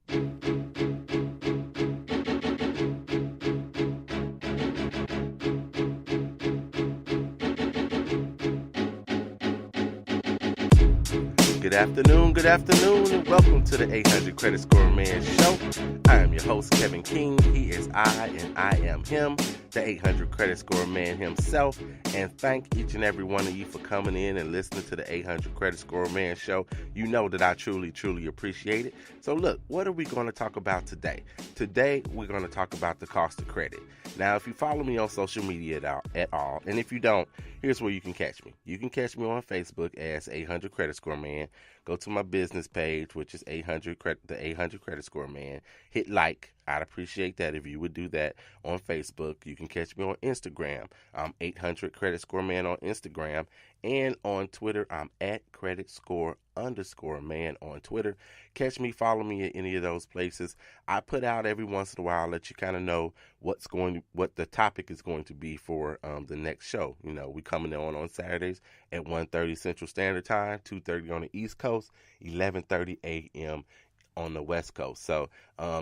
Good afternoon, and welcome to the 800 Credit Score Man Show. I am your host, Kevin King. He is I, and I am him, the 800 Credit Score Man himself. And thank each and every one of you for coming in and listening to the 800 Credit Score Man Show. You know that I truly, truly appreciate it. So look, what are we going to talk about today? Today, we're going to talk about the cost of credit. Now, if you follow me on social media at all, and if you don't, here's where you can catch me. You can catch me on Facebook as 800 Credit Score Man. Go to my business page, which is the 800 Credit Score Man. Hit like. I'd appreciate that if you would do that on Facebook. You can catch me on Instagram. I'm 800 Credit Score Man on Instagram. And on Twitter, I'm at Credit Score _man on Twitter. Catch me, follow me at any of those places. I put out every once in a while, let you kind of know what the topic is going to be for the next show. You know, we coming on Saturdays at 1:30 Central Standard Time, 2:30 on the East Coast, 11:30 a.m. on the West Coast. So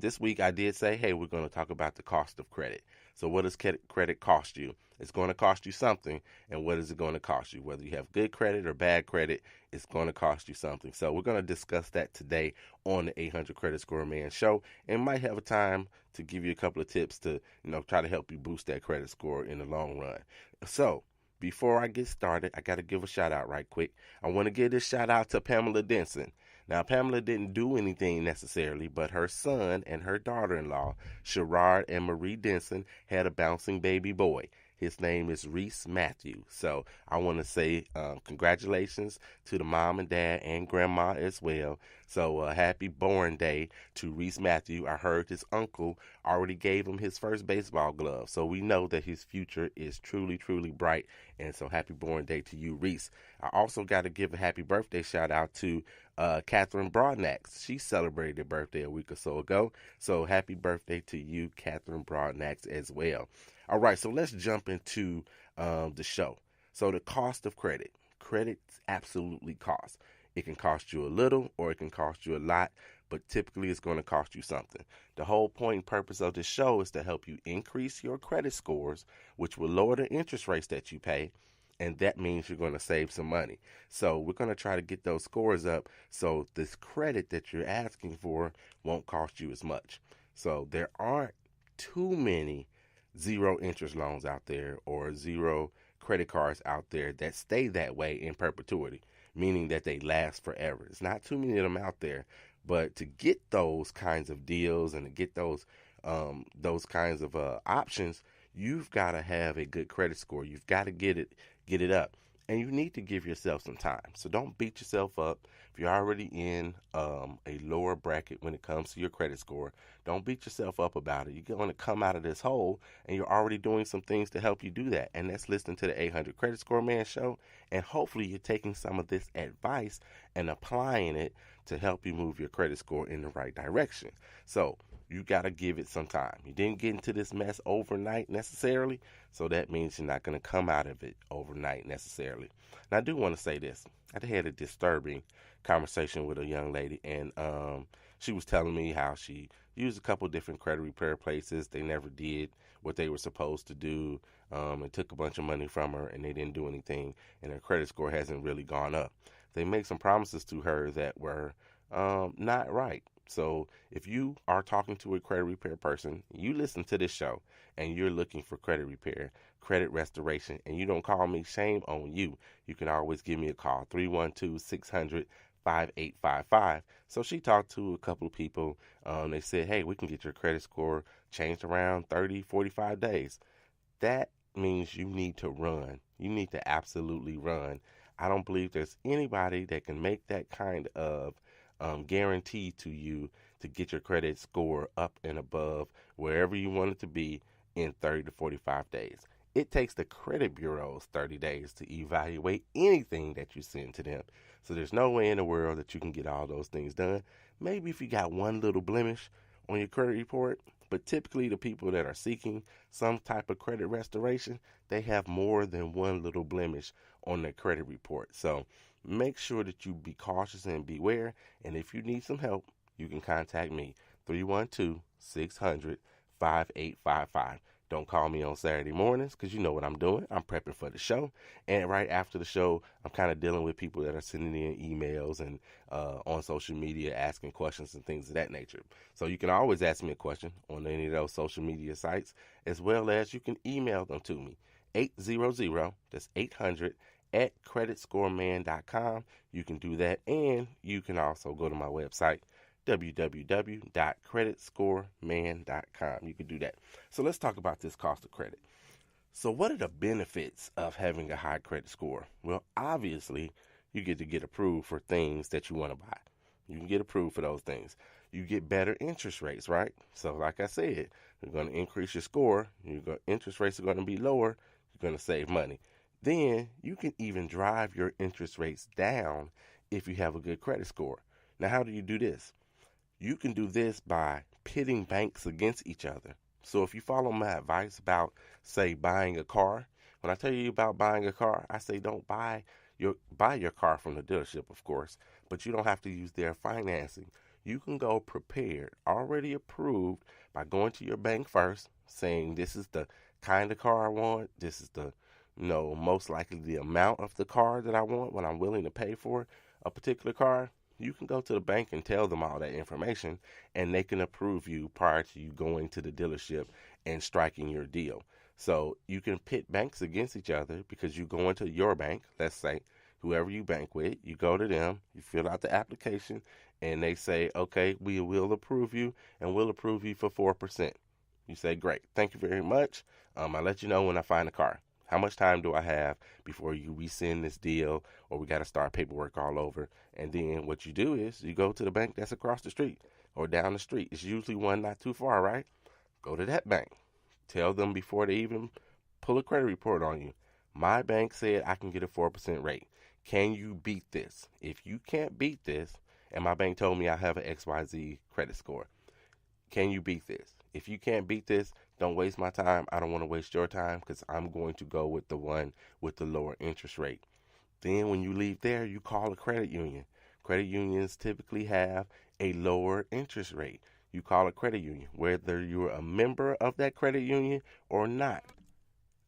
this week I did say, hey, we're going to talk about the cost of credit. So what does credit cost you? It's going to cost you something. And what is it going to cost you? Whether you have good credit or bad credit, it's going to cost you something. So we're going to discuss that today on the 800 Credit Score Man Show, and might have a time to give you a couple of tips to, try to help you boost that credit score in the long run. So before I get started, I got to give a shout out right quick. I want to give this shout out to Pamela Denson. Now, Pamela didn't do anything necessarily, but her son and her daughter-in-law, Sherrod and Marie Denson, had a bouncing baby boy. His name is Reese Matthew. So I want to say congratulations to the mom and dad and grandma as well. So happy born day to Reese Matthew. I heard his uncle already gave him his first baseball glove. So we know that his future is truly, truly bright. And so happy born day to you, Reese. I also got to give a happy birthday shout out to Catherine Broadnax. She celebrated her birthday a week or so ago. So happy birthday to you, Catherine Broadnax, as well. All right, so let's jump into the show. So the cost of credit. Credit absolutely costs. It can cost you a little or it can cost you a lot, but typically it's going to cost you something. The whole point and purpose of this show is to help you increase your credit scores, which will lower the interest rates that you pay, and that means you're going to save some money. So we're going to try to get those scores up so this credit that you're asking for won't cost you as much. So there aren't too many zero interest loans out there or zero credit cards out there that stay that way in perpetuity, meaning that they last forever. There's not too many of them out there, but to get those kinds of deals and to get those kinds of options, you've got to have a good credit score. You've got to get it up, and you need to give yourself some time. So don't beat yourself up. If you're already in a lower bracket when it comes to your credit score, don't beat yourself up about it. You're going to come out of this hole, and you're already doing some things to help you do that. And that's listening to the 800 Credit Score Man Show. And hopefully you're taking some of this advice and applying it to help you move your credit score in the right direction. So you got to give it some time. You didn't get into this mess overnight necessarily, so that means you're not going to come out of it overnight necessarily. Now, I do want to say this. I had a disturbing conversation with a young lady, and she was telling me how she used a couple different credit repair places. They never did what they were supposed to do, and took a bunch of money from her, and they didn't do anything, and her credit score hasn't really gone up. They make some promises to her that were not right. So if you are talking to a credit repair person, you listen to this show, and you're looking for credit repair, credit restoration, and you don't call me, shame on you. You can always give me a call, 312-600-5855. So she talked to a couple of people. They said, hey, we can get your credit score changed around 30, 45 days. That means you need to run. You need to absolutely run. I don't believe there's anybody that can make that kind of guarantee to you to get your credit score up and above wherever you want it to be in 30 to 45 days. It takes the credit bureaus 30 days to evaluate anything that you send to them. So there's no way in the world that you can get all those things done. Maybe if you got one little blemish on your credit report, but typically the people that are seeking some type of credit restoration, they have more than one little blemish on their credit report. So make sure that you be cautious and beware. And if you need some help, you can contact me, 312-600-5855. Don't call me on Saturday mornings because you know what I'm doing. I'm prepping for the show. And right after the show, I'm kind of dealing with people that are sending in emails and on social media asking questions and things of that nature. So you can always ask me a question on any of those social media sites, as well as you can email them to me. 800, that's 800, at creditscoreman.com. You can do that, and you can also go to my website, www.creditscoreman.com. You can do that. So let's talk about this cost of credit. So what are the benefits of having a high credit score? Well, obviously, you get to get approved for things that you want to buy. You can get approved for those things. You get better interest rates, right? So like I said, you're going to increase your score. Interest rates are going to be lower. You're going to save money. Then you can even drive your interest rates down if you have a good credit score. Now, how do you do this? You can do this by pitting banks against each other. So if you follow my advice about, say, buying a car, when I tell you about buying a car, I say don't buy your car from the dealership, of course, but you don't have to use their financing. You can go prepared, already approved, by going to your bank first, saying this is the kind of car I want, this is the most likely the amount of the car that I want, what I'm willing to pay for a particular car. You can go to the bank and tell them all that information, and they can approve you prior to you going to the dealership and striking your deal. So you can pit banks against each other because you go into your bank, let's say, whoever you bank with, you go to them, you fill out the application, and they say, okay, we will approve you, and we'll approve you for 4%. You say, great, thank you very much. I'll let you know when I find a car. How much time do I have before you rescind this deal, or we got to start paperwork all over? And then what you do is you go to the bank that's across the street or down the street. It's usually one not too far, right? Go to that bank. Tell them before they even pull a credit report on you. My bank said I can get a 4% rate. Can you beat this? If you can't beat this, and my bank told me I have an XYZ credit score, can you beat this? If you can't beat this, don't waste my time. I don't want to waste your time because I'm going to go with the one with the lower interest rate. Then when you leave there, you call a credit union. Credit unions typically have a lower interest rate. You call a credit union, whether you're a member of that credit union or not.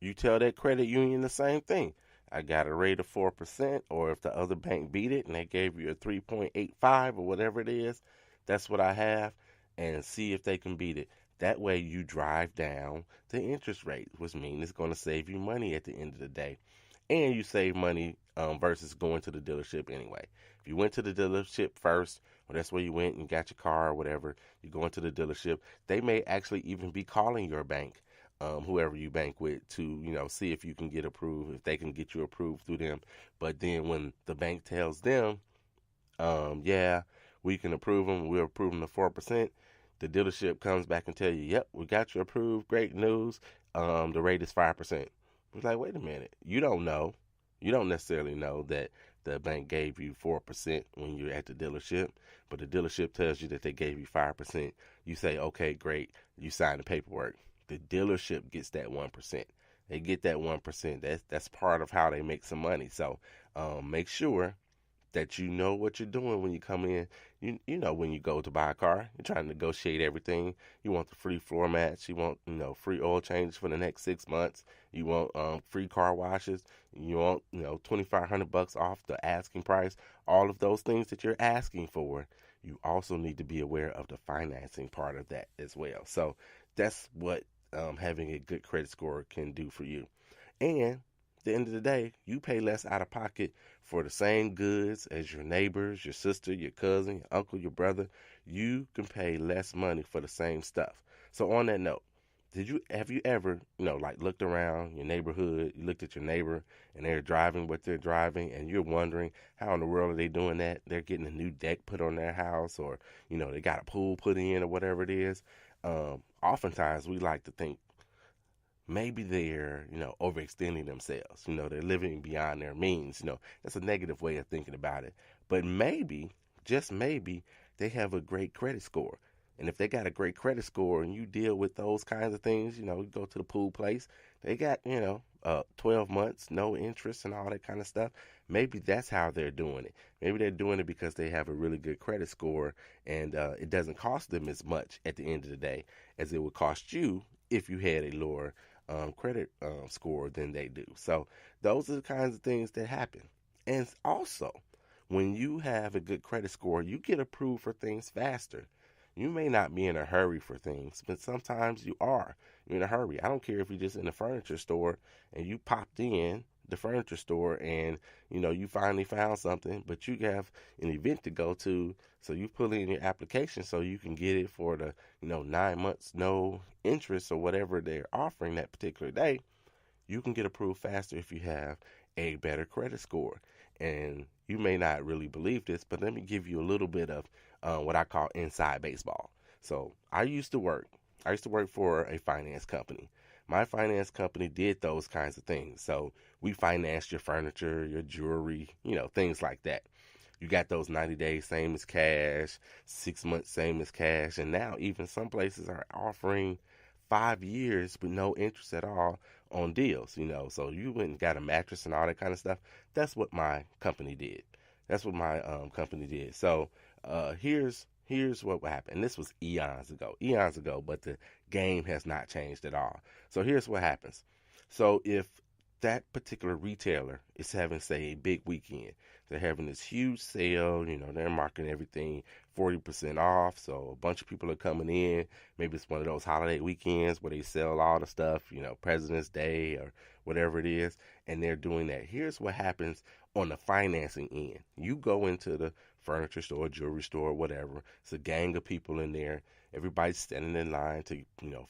You tell that credit union the same thing. I got a rate of 4%, or if the other bank beat it and they gave you a 3.85 or whatever it is, that's what I have, and see if they can beat it. That way you drive down the interest rate, which means it's going to save you money at the end of the day. And you save money versus going to the dealership anyway. If you went to the dealership first, or that's where you went and got your car or whatever, you go into the dealership, they may actually even be calling your bank, whoever you bank with, to see if you can get approved, if they can get you approved through them. But then when the bank tells them, yeah, we can approve them, we're approving the 4%, the dealership comes back and tell you, yep, we got you approved, great news, the rate is 5%. It's like, wait a minute, you don't know. You don't necessarily know that the bank gave you 4% when you're at the dealership, but the dealership tells you that they gave you 5%. You say, okay, great, you sign the paperwork. The dealership gets that 1%. They get that 1%. That's part of how they make some money. So make sure that you know what you're doing when you come in. You know when you go to buy a car, you're trying to negotiate everything. You want the free floor mats. You want free oil changes for the next 6 months. You want free car washes. You want $2,500 off the asking price. All of those things that you're asking for, you also need to be aware of the financing part of that as well. So that's what having a good credit score can do for you. And at the end of the day, you pay less out of pocket for the same goods as your neighbors, your sister, your cousin, your uncle, your brother. You can pay less money for the same stuff. So on that note, have you ever, looked around your neighborhood, you looked at your neighbor and they're driving what they're driving and you're wondering how in the world are they doing that? They're getting a new deck put on their house, or, they got a pool put in or whatever it is. Oftentimes we like to think, maybe they're, overextending themselves. They're living beyond their means. That's a negative way of thinking about it. But maybe, just maybe, they have a great credit score. And if they got a great credit score and you deal with those kinds of things, you go to the pool place, they got, 12 months, no interest and all that kind of stuff. Maybe that's how they're doing it. Maybe they're doing it because they have a really good credit score, and it doesn't cost them as much at the end of the day as it would cost you if you had a lower credit score than they do. So those are the kinds of things that happen. And also, when you have a good credit score, you get approved for things faster. You may not be in a hurry for things, but sometimes you are. You're in a hurry. I don't care if you're just in a furniture store and you popped in the furniture store and you finally found something, but you have an event to go to, so you put in your application so you can get it for the 9 months no interest or whatever they're offering that particular day. You can get approved faster if you have a better credit score. And you may not really believe this, but let me give you a little bit of what I call inside baseball. So I used to work for a finance company. My finance company did those kinds of things. So we financed your furniture, your jewelry, things like that. You got those 90 days, same as cash, 6 months, same as cash. And now even some places are offering 5 years with no interest at all on deals. So you went and got a mattress and all that kind of stuff. That's what my company did. That's what my company did. So here's what happened. And this was eons ago, but the game has not changed at all. So here's what happens. So if that particular retailer is having, say, a big weekend, they're having this huge sale, they're marking everything 40% off. So a bunch of people are coming in. Maybe it's one of those holiday weekends where they sell all the stuff, President's Day or whatever it is, and they're doing that. Here's what happens on the financing end. You go into the furniture store, jewelry store, whatever. It's a gang of people in there. Everybody's standing in line to,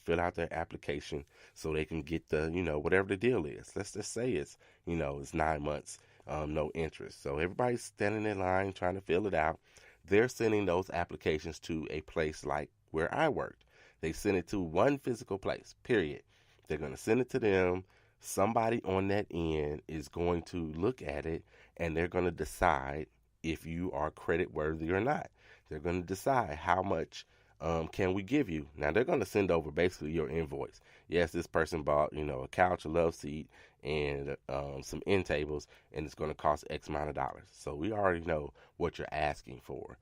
fill out their application so they can get the, whatever the deal is. Let's just say it's 9 months, no interest. So everybody's standing in line trying to fill it out. They're sending those applications to a place like where I worked. They send it to one physical place, period. They're going to send it to them. Somebody on that end is going to look at it, and they're going to decide if you are credit worthy or not. They're going to decide how much can we give you. Now, they're going to send over basically your invoice. Yes, this person bought, a couch, a love seat, and some end tables, and it's going to cost X amount of dollars. So we already know what you're asking for.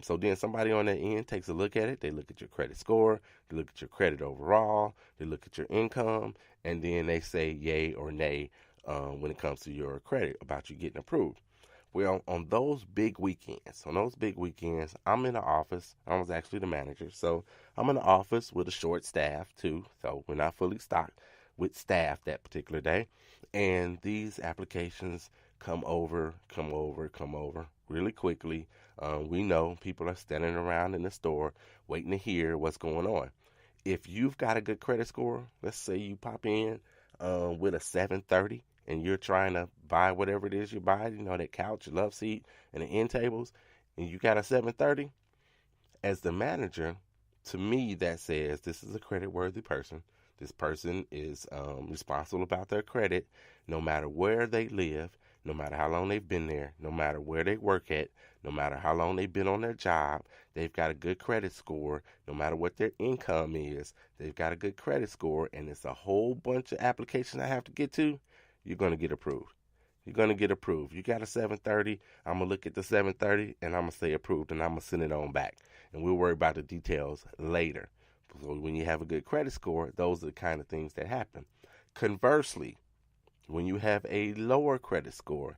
So then somebody on that end takes a look at it. They look at your credit score. They look at your credit overall. They look at your income. And then they say yay or nay when it comes to your credit about you getting approved. Well, on those big weekends, I'm in the office. I was actually the manager. So I'm in the office with a short staff too. So we're not fully stocked with staff that particular day. And these applications come over really quickly. We know people are standing around in the store waiting to hear what's going on. If you've got a good credit score, let's say you pop in with a 730 and you're trying to buy whatever it is you buy, that couch, love seat, and the end tables, and you got a 730, as the manager, to me that says this is a credit worthy person. This person is responsible about their credit, no matter where they live, no matter how long they've been there, no matter where they work at, no matter how long they've been on their job. They've got a good credit score, no matter what their income is. They've got a good credit score, and it's a whole bunch of applications I have to get to. You're going to get approved. You're going to get approved. You got a 730, I'm going to look at the 730, and I'm going to say approved, and I'm going to send it on back. And we'll worry about the details later. So when you have a good credit score, those are the kind of things that happen. Conversely, when you have a lower credit score,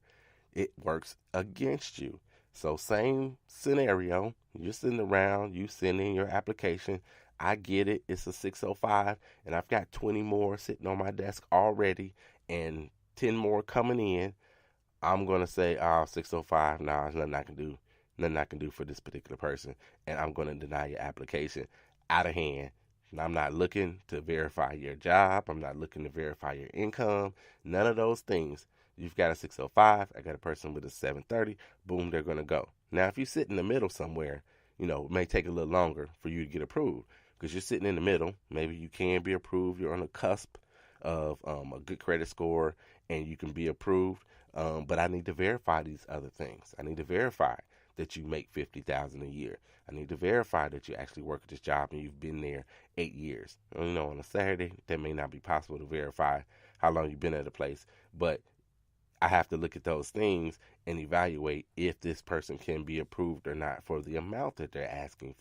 it works against you. So same scenario, you're sitting around, you send in your application. I get it, it's a 605, and I've got 20 more sitting on my desk already, and 10 more coming in. I'm going to say, 605, nah, there's nothing I can do for this particular person, and I'm going to deny your application out of hand. And I'm not looking to verify your job. I'm not looking to verify your income. None of those things. You've got a 605. I got a person with a 730. Boom, they're going to go. Now, if you sit in the middle somewhere, it may take a little longer for you to get approved because you're sitting in the middle. Maybe you can be approved. You're on the cusp of a good credit score and you can be approved. But I need to verify these other things. I need to verify that you make $50,000 a year. I need to verify that you actually work at this job and you've been there 8 years. On a Saturday, that may not be possible to verify how long you've been at a place, but I have to look at those things and evaluate if this person can be approved or not for the amount that they're asking